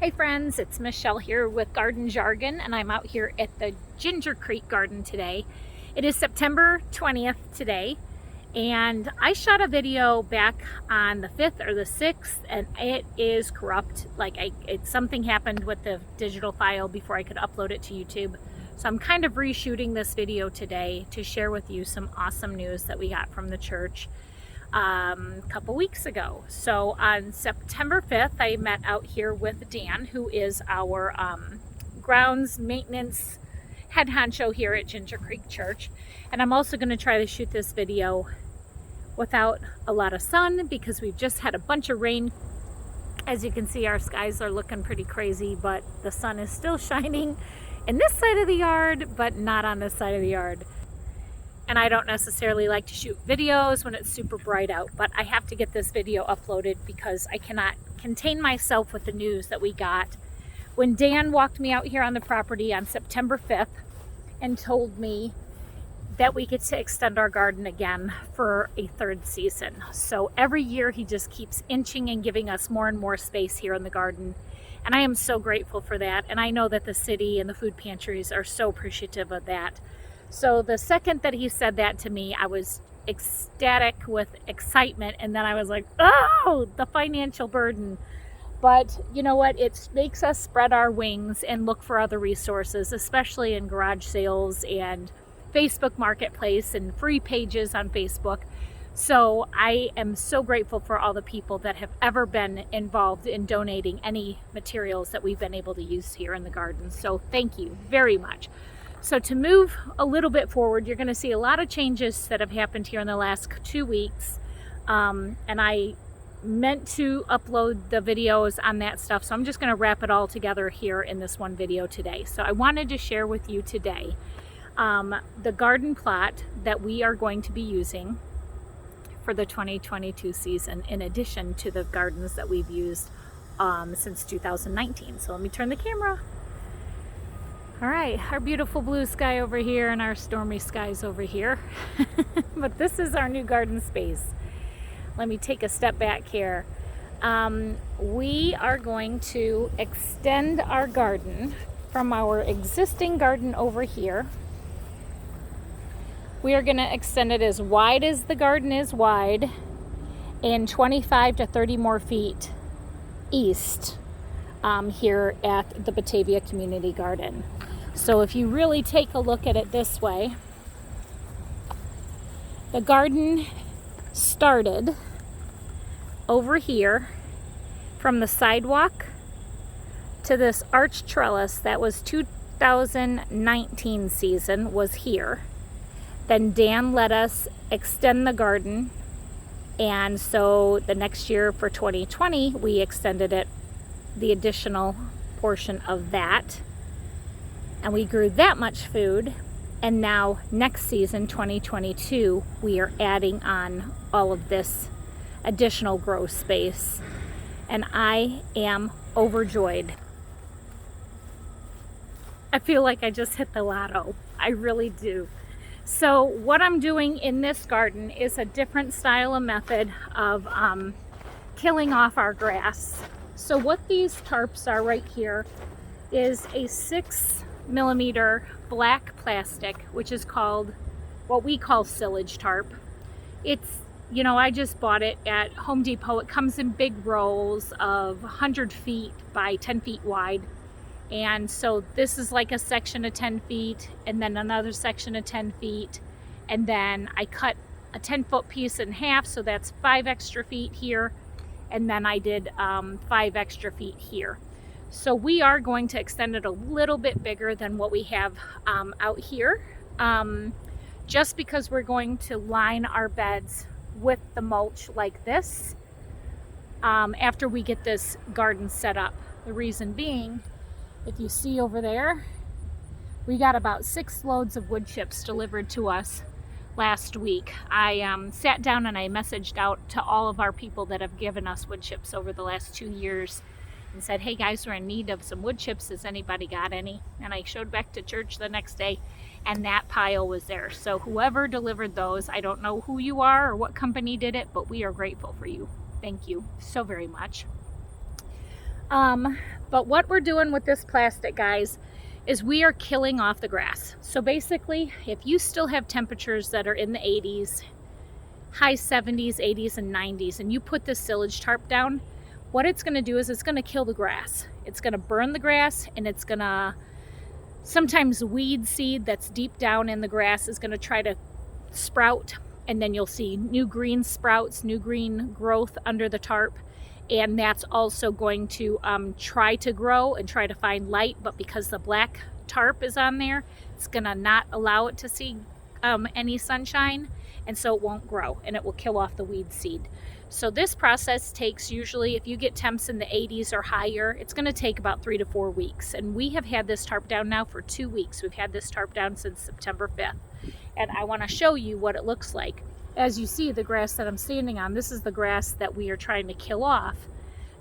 Hey friends, it's Michelle here with Garden Jargon, and I'm out here at the Ginger Creek Garden today. It is September 20th today, and I shot a video back on the 5th or the 6th, and it is corrupt. Something happened with the digital file before I could upload it to YouTube. So I'm kind of reshooting this video today to share with you some awesome news that we got from the church a couple weeks ago. So on September 5th, I met out here with Dan, who is our grounds maintenance head honcho here at Ginger Creek Church. And I'm also going to try to shoot this video without a lot of sun because we've just had a bunch of rain. As you can see, our skies are looking pretty crazy, but the sun is still shining in this side of the yard, but not on this side of the yard. And I don't necessarily like to shoot videos when it's super bright out, but I have to get this video uploaded because I cannot contain myself with the news that we got when Dan walked me out here on the property on September 5th and told me that we get to extend our garden again for a third season. So every year he just keeps inching and giving us more and more space here in the garden. And I am so grateful for that. And I know that the city and the food pantries are so appreciative of that. So the second that he said that to me, I was ecstatic with excitement, and then I was like, oh, the financial burden. But you know what? It makes us spread our wings and look for other resources, especially in garage sales and Facebook Marketplace and free pages on Facebook. So I am so grateful for all the people that have ever been involved in donating any materials that we've been able to use here in the garden. So thank you very much. So to move a little bit forward, you're going to see a lot of changes that have happened here in the last 2 weeks. And I meant to upload the videos on that stuff, so I'm just going to wrap it all together here in this one video today. So I wanted to share with you today the garden plot that we are going to be using for the 2022 season, in addition to the gardens that we've used since 2019. So let me turn the camera. All right, our beautiful blue sky over here and our stormy skies over here. But this is our new garden space. Let me take a step back here. We are going to extend our garden from our existing garden over here. We are going to extend it as wide as the garden is wide and 25 to 30 more feet east here at the Batavia Community Garden. So if you really take a look at it this way, the garden started over here from the sidewalk to this arch trellis that was 2019 season was here. Then Dan let us extend the garden, and so the next year for 2020 we extended it, the additional portion of that, and we grew that much food. And now next season, 2022, we are adding on all of this additional grow space, and I am overjoyed. I feel like I just hit the lotto. I really do. So what I'm doing in this garden is a different style of method of killing off our grass. So what these tarps are right here is a 6mm black plastic, which is called what we call silage tarp. It's, I just bought it at Home Depot. It comes in big rolls of 100 feet by 10 feet wide. And so this is like a section of 10 feet and then another section of 10 feet. And then I cut a 10-foot piece in half, so that's 5 extra feet here. And then I did 5 extra feet here. So we are going to extend it a little bit bigger than what we have out here, just because we're going to line our beds with the mulch like this after we get this garden set up. The reason being, if you see over there, we got about 6 loads of wood chips delivered to us last week. I sat down and I messaged out to all of our people that have given us wood chips over the last 2 years and said, hey guys, we're in need of some wood chips. Has anybody got any? And I showed back to church the next day and that pile was there. So whoever delivered those, I don't know who you are or what company did it, but we are grateful for you. Thank you so very much. But what we're doing with this plastic, guys, is we are killing off the grass. So basically, if you still have temperatures that are in the 80s, high 70s, 80s, and 90s, and you put this silage tarp down, what it's going to do is it's going to kill the grass. It's going to burn the grass, and it's going to, sometimes weed seed that's deep down in the grass is going to try to sprout, and then you'll see new green sprouts, new green growth under the tarp. And that's also going to try to grow and try to find light, but because the black tarp is on there, it's gonna not allow it to see any sunshine, and so it won't grow, and it will kill off the weed seed. So this process takes, usually if you get temps in the 80s or higher, it's gonna take about 3 to 4 weeks. And we have had this tarp down now for 2 weeks. We've had this tarp down since September 5th. And I wanna show you what it looks like. As you see, the grass that I'm standing on, this is the grass that we are trying to kill off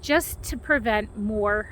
just to prevent more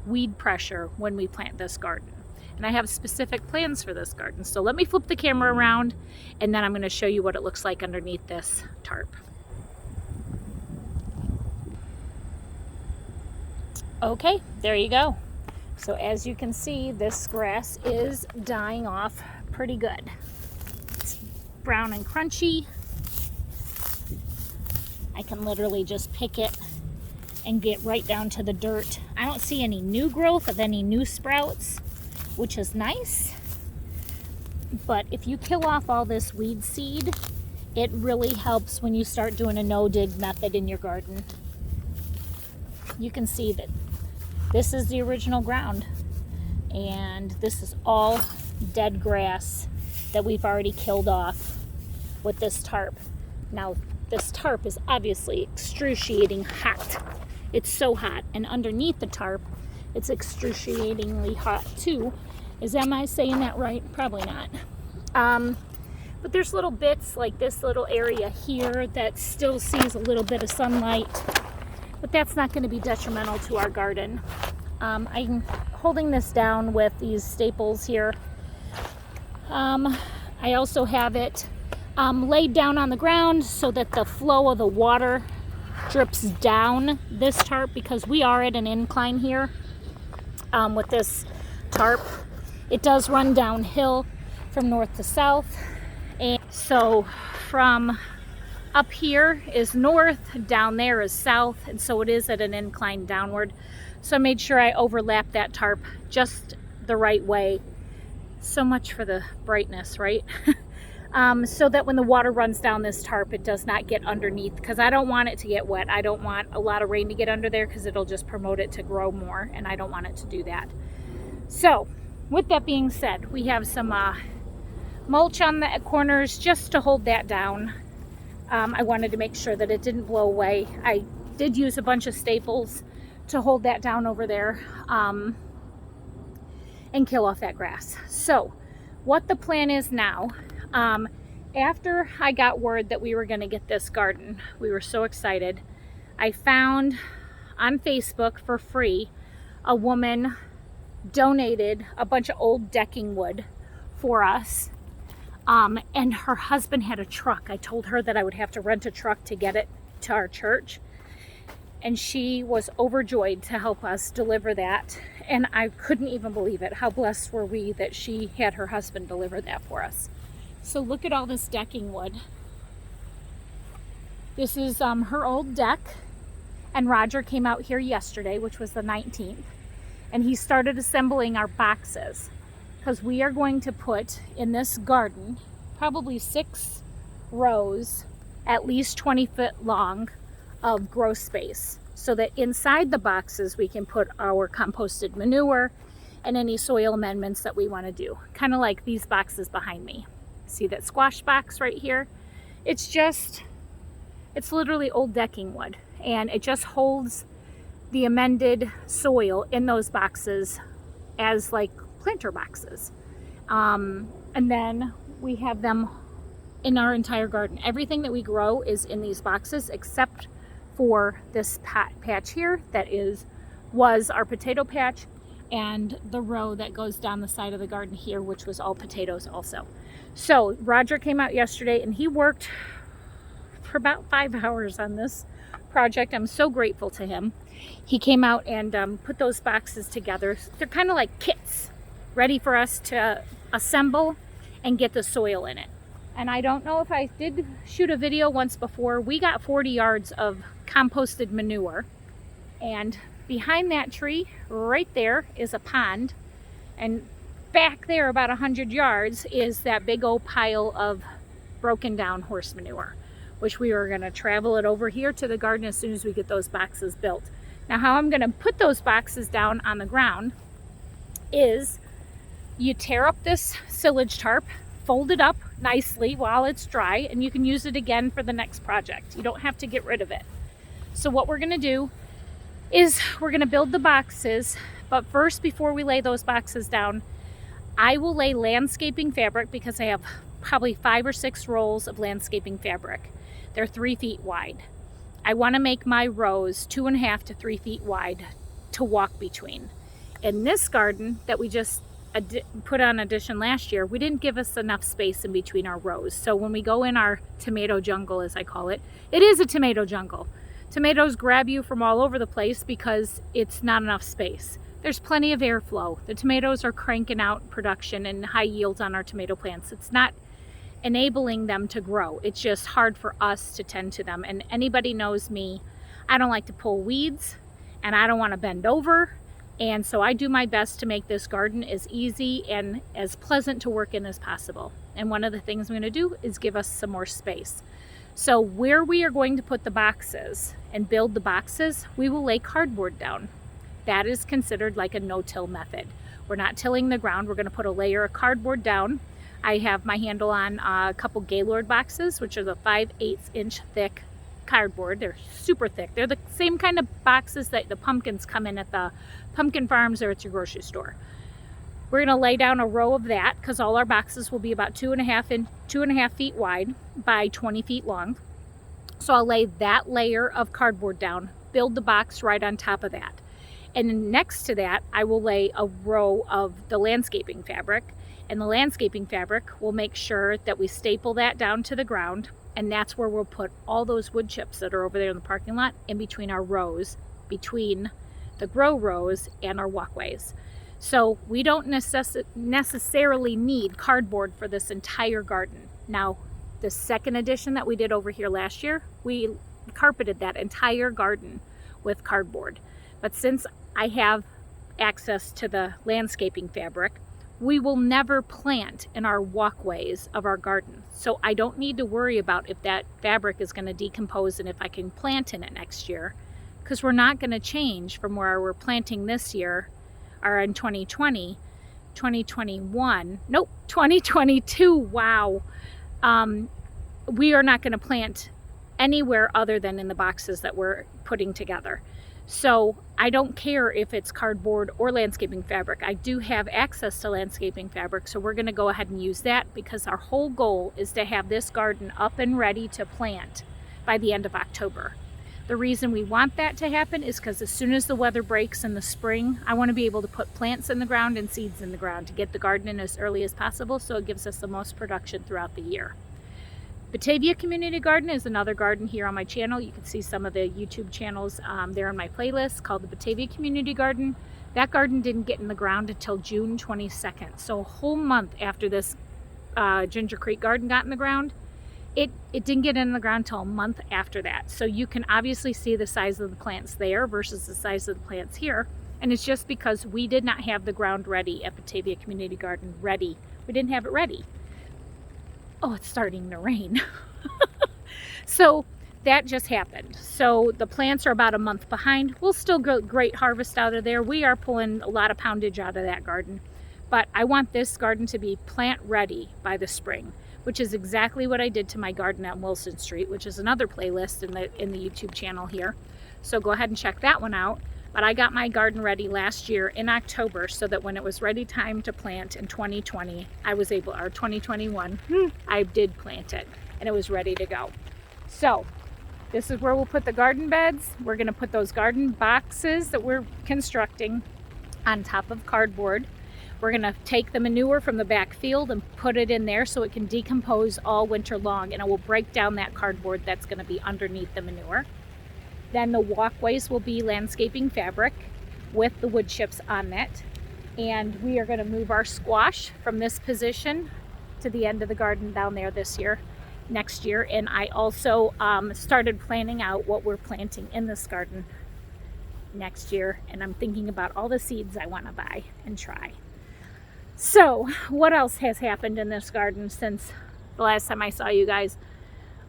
weed pressure when we plant this garden. And I have specific plans for this garden. So let me flip the camera around, and then I'm going to show you what it looks like underneath this tarp. Okay, there you go. So as you can see, this grass is dying off pretty good. It's brown and crunchy. I can literally just pick it and get right down to the dirt. I don't see any new growth of any new sprouts, which is nice. But if you kill off all this weed seed, it really helps when you start doing a no-dig method in your garden. You can see that this is the original ground, and this is all dead grass that we've already killed off with this tarp. Now, this tarp is obviously excruciating hot. It's so hot, and underneath the tarp, it's excruciatingly hot too. Am I saying that right? Probably not. But there's little bits like this little area here that still sees a little bit of sunlight, but that's not going to be detrimental to our garden. I'm holding this down with these staples here. I also have it laid down on the ground so that the flow of the water drips down this tarp, because we are at an incline here with this tarp. It does run downhill from north to south, and so from up here is north, down there is south, and so it is at an incline downward. So I made sure I overlapped that tarp just the right way. So much for the brightness, right? So that when the water runs down this tarp, it does not get underneath, because I don't want it to get wet. I don't want a lot of rain to get under there, because it'll just promote it to grow more, and I don't want it to do that. So with that being said, we have some mulch on the corners just to hold that down. I wanted to make sure that it didn't blow away. I did use a bunch of staples to hold that down over there and kill off that grass. So what the plan is now, after I got word that we were going to get this garden, we were so excited. I found on Facebook for free, a woman donated a bunch of old decking wood for us. And her husband had a truck. I told her that I would have to rent a truck to get it to our church. And she was overjoyed to help us deliver that. And I couldn't even believe it. How blessed were we that she had her husband deliver that for us. So look at all this decking wood. This is her old deck. And Roger came out here yesterday, which was the 19th. And he started assembling our boxes, because we are going to put in this garden probably 6 rows, at least 20 foot long, of grow space, so that inside the boxes we can put our composted manure and any soil amendments that we want to do. Kind of like these boxes behind me. See that squash box right here? It's literally old decking wood, and it just holds the amended soil in those boxes as like planter boxes. And then we have them in our entire garden. Everything that we grow is in these boxes, except for this patch here that was our potato patch, and the row that goes down the side of the garden here, which was all potatoes also. So Roger came out yesterday and he worked for about 5 hours on this project. I'm so grateful to him. He came out and put those boxes together. They're kind of like kits, ready for us to assemble and get the soil in it. And I don't know if I did shoot a video once before. We got 40 yards of composted manure, and behind that tree right there is a pond, and back there about 100 yards is that big old pile of broken down horse manure, which we are going to travel it over here to the garden as soon as we get those boxes built. Now, how I'm going to put those boxes down on the ground is you tear up this silage tarp, fold it up nicely while it's dry, and you can use it again for the next project. You don't have to get rid of it. So what we're going to do is we're going to build the boxes, but first, before we lay those boxes down, I will lay landscaping fabric because I have probably 5 or 6 rolls of landscaping fabric. They're 3 feet wide. I want to make my rows 2.5 to 3 feet wide to walk between. In this garden that we just put on addition last year, we didn't give us enough space in between our rows. So when we go in our tomato jungle, as I call it, it is a tomato jungle. Tomatoes grab you from all over the place because it's not enough space. There's plenty of airflow. The tomatoes are cranking out production and high yields on our tomato plants. It's not enabling them to grow. It's just hard for us to tend to them. And anybody knows me, I don't like to pull weeds and I don't want to bend over. And so I do my best to make this garden as easy and as pleasant to work in as possible. And one of the things I'm going to do is give us some more space. So where we are going to put the boxes and build the boxes, we will lay cardboard down. That is considered like a no-till method. We're not tilling the ground. We're going to put a layer of cardboard down. I have my handle on a couple Gaylord boxes, which are the 5/8 inch thick cardboard. They're super thick. They're the same kind of boxes that the pumpkins come in at the pumpkin farms or at your grocery store. We're going to lay down a row of that because all our boxes will be about 2.5 feet wide by 20 feet long. So I'll lay that layer of cardboard down, build the box right on top of that. And then next to that, I will lay a row of the landscaping fabric. And the landscaping fabric will make sure that we staple that down to the ground. And that's where we'll put all those wood chips that are over there in the parking lot in between our rows, between the grow rows and our walkways. So we don't necessarily need cardboard for this entire garden. Now, the second edition that we did over here last year, we carpeted that entire garden with cardboard. But since I have access to the landscaping fabric, we will never plant in our walkways of our garden. So I don't need to worry about if that fabric is going to decompose and if I can plant in it next year, because we're not going to change from where we're planting this year or in 2020, 2021, nope, 2022, wow. We are not going to plant anywhere other than in the boxes that we're putting together. So I don't care if it's cardboard or landscaping fabric. I do have access to landscaping fabric, so we're going to go ahead and use that because our whole goal is to have this garden up and ready to plant by the end of October. The reason we want that to happen is because as soon as the weather breaks in the spring, I want to be able to put plants in the ground and seeds in the ground to get the garden in as early as possible so it gives us the most production throughout the year. Batavia Community Garden is another garden here on my channel. You can see some of the YouTube channels there in my playlist called the Batavia Community Garden. That garden didn't get in the ground until June 22nd. So a whole month after this Ginger Creek garden got in the ground, it didn't get in the ground until a month after that. So you can obviously see the size of the plants there versus the size of the plants here. And it's just because we did not have the ground ready at Batavia Community Garden ready. We didn't have it ready. Oh, it's starting to rain. So that just happened. So the plants are about a month behind. We'll still get great harvest out of there. We are pulling a lot of poundage out of that garden. But I want this garden to be plant ready by the spring, which is exactly what I did to my garden at Wilson Street, which is another playlist in the YouTube channel here. So go ahead and check that one out. But I got my garden ready last year in October so that when it was ready time to plant in 2020, or 2021, I did plant it and it was ready to go. So this is where we'll put the garden beds. We're going to put those garden boxes that we're constructing on top of cardboard. We're going to take the manure from the back field and put it in there so it can decompose all winter long, and it will break down that cardboard that's going to be underneath the manure. Then the walkways will be landscaping fabric with the wood chips on it. And we are going to move our squash from this position to the end of the garden down there next year. And I also started planning out what we're planting in this garden next year. And I'm thinking about all the seeds I want to buy and try. So what else has happened in this garden since the last time I saw you guys?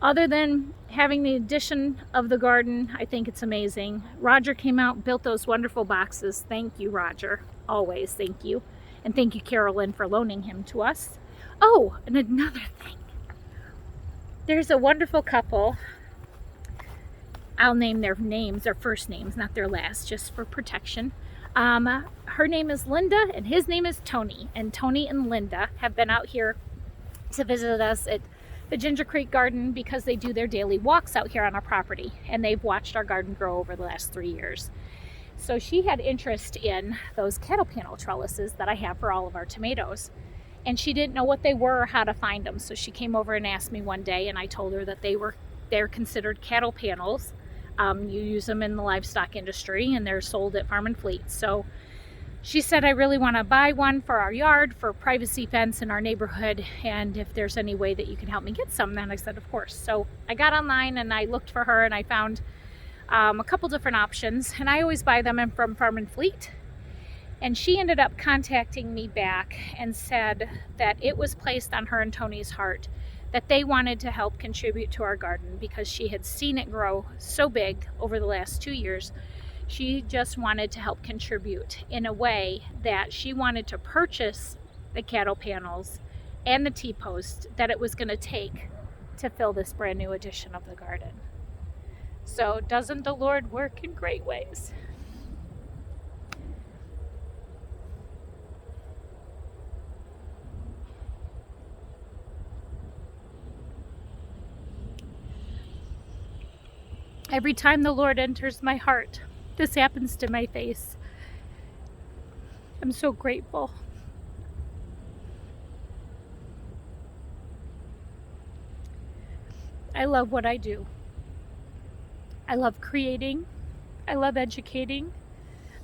Other than having the addition of the garden, I think it's amazing. Roger came out, built those wonderful boxes. Thank you, Roger. Always thank you. And thank you, Carolyn, for loaning him to us. Oh, and another thing. There's a wonderful couple. I'll name their names, their first names, not their last, just for protection. Her name is Linda and his name is Tony. And Tony and Linda have been out here to visit us at the Ginger Creek Garden because they do their daily walks out here on our property. And they've watched our garden grow over the last 3 years. So she had interest in those cattle panel trellises that I have for all of our tomatoes. And she didn't know what they were or how to find them. So she came over and asked me one day, and I told her that they're considered cattle panels. You use them in the livestock industry, and they're sold at Farm and Fleet. So she said, I really want to buy one for our yard, for privacy fence in our neighborhood, and if there's any way that you can help me get some. Then I said, of course. So I got online and I looked for her, and I found a couple different options, and I always buy them from Farm and Fleet. And she ended up contacting me back and said that it was placed on her and Tony's heart that they wanted to help contribute to our garden because she had seen it grow so big over the last 2 years. She just wanted to help contribute in a way that she wanted to purchase the cattle panels and the T-post that it was going to take to fill this brand new edition of the garden. So doesn't the Lord work in great ways? Every time the Lord enters my heart, this happens to my face. I'm so grateful. I love what I do. I love creating. I love educating.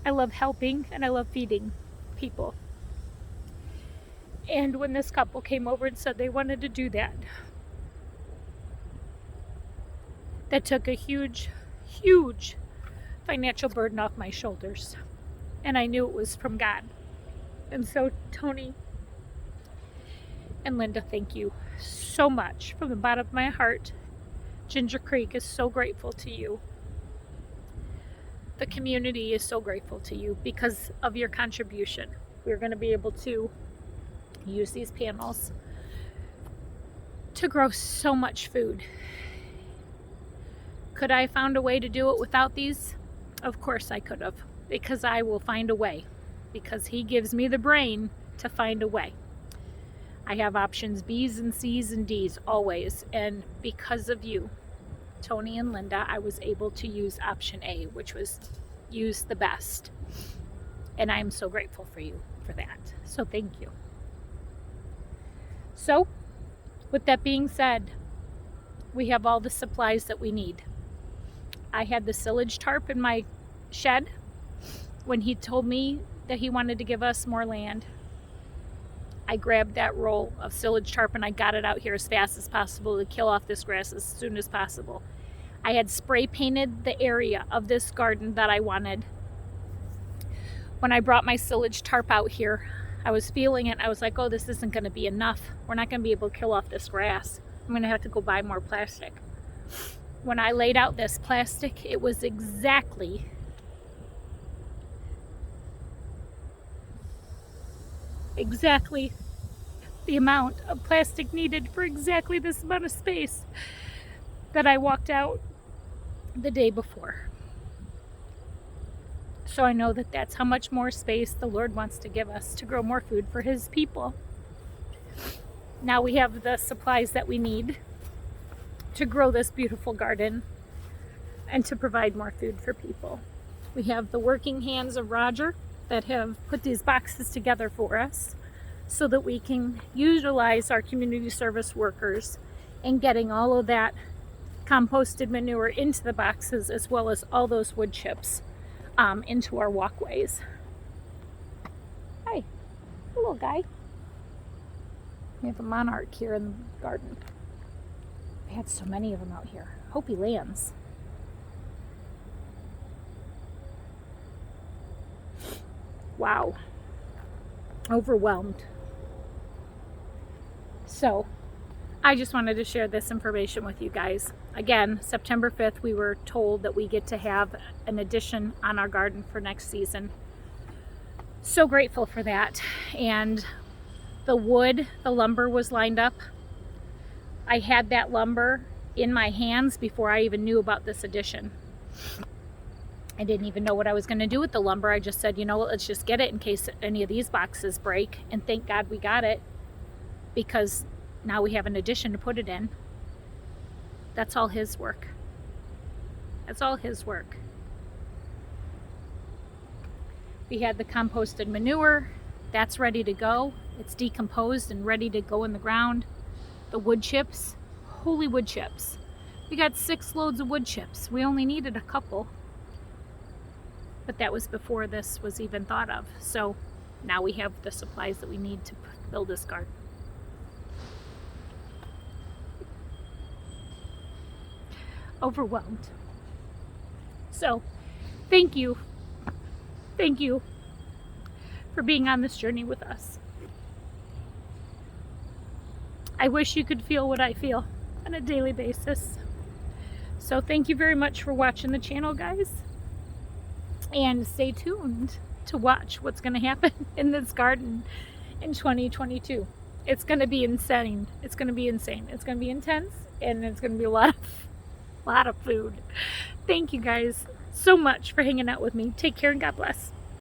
I love helping, and I love feeding people. And when this couple came over and said they wanted to do that, that took a huge, huge financial burden off my shoulders. And I knew it was from God. And so, Tony and Linda, thank you so much from the bottom of my heart. Ginger Creek is so grateful to you. The community is so grateful to you because of your contribution. We're going to be able to use these panels to grow so much food. Could I have found a way to do it without these? Of course I could have, because I will find a way, because He gives me the brain to find a way. I have options B's and C's and D's always, and because of you, Tony and Linda, I was able to use option A, which was use the best. And I am so grateful for you for that. So thank you. So, with that being said, we have all the supplies that we need. I had the silage tarp in my shed when he told me that he wanted to give us more land. I grabbed that roll of silage tarp and I got it out here as fast as possible to kill off this grass as soon as possible. I had spray painted the area of this garden that I wanted. When I brought my silage tarp out here, I was feeling it. I was like, oh, this isn't going to be enough. We're not going to be able to kill off this grass. I'm going to have to go buy more plastic. When I laid out this plastic, it was exactly the amount of plastic needed for exactly this amount of space that I walked out the day before. So I know that that's how much more space the Lord wants to give us to grow more food for His people. Now we have the supplies that we need to grow this beautiful garden and to provide more food for people. We have the working hands of Roger that have put these boxes together for us so that we can utilize our community service workers in getting all of that composted manure into the boxes, as well as all those wood chips into our walkways. Hi, little guy. We have a monarch here in the garden. We had so many of them out here. Hope he lands. Wow. Overwhelmed. So, I just wanted to share this information with you guys. Again, September 5th, we were told that we get to have an addition on our garden for next season. So grateful for that. And the wood, the lumber was lined up. I had that lumber in my hands before I even knew about this addition. I didn't even know what I was going to do with the lumber. I just said, you know what, let's just get it in case any of these boxes break. And thank God we got it, because now we have an addition to put it in. That's all his work. That's all his work. We had the composted manure. That's ready to go. It's decomposed and ready to go in the ground. The wood chips, holy wood chips. We got 6 loads of wood chips. We only needed a couple. But that was before this was even thought of. So now we have the supplies that we need to build this garden. Overwhelmed. So thank you for being on this journey with us. I wish you could feel what I feel on a daily basis. So thank you very much for watching the channel, guys, and stay tuned to watch what's going to happen in this garden in 2022. It's going to be insane. It's going to be insane. It's going to be intense, and it's going to be a lot of food. Thank you guys so much for hanging out with me. Take care and God bless.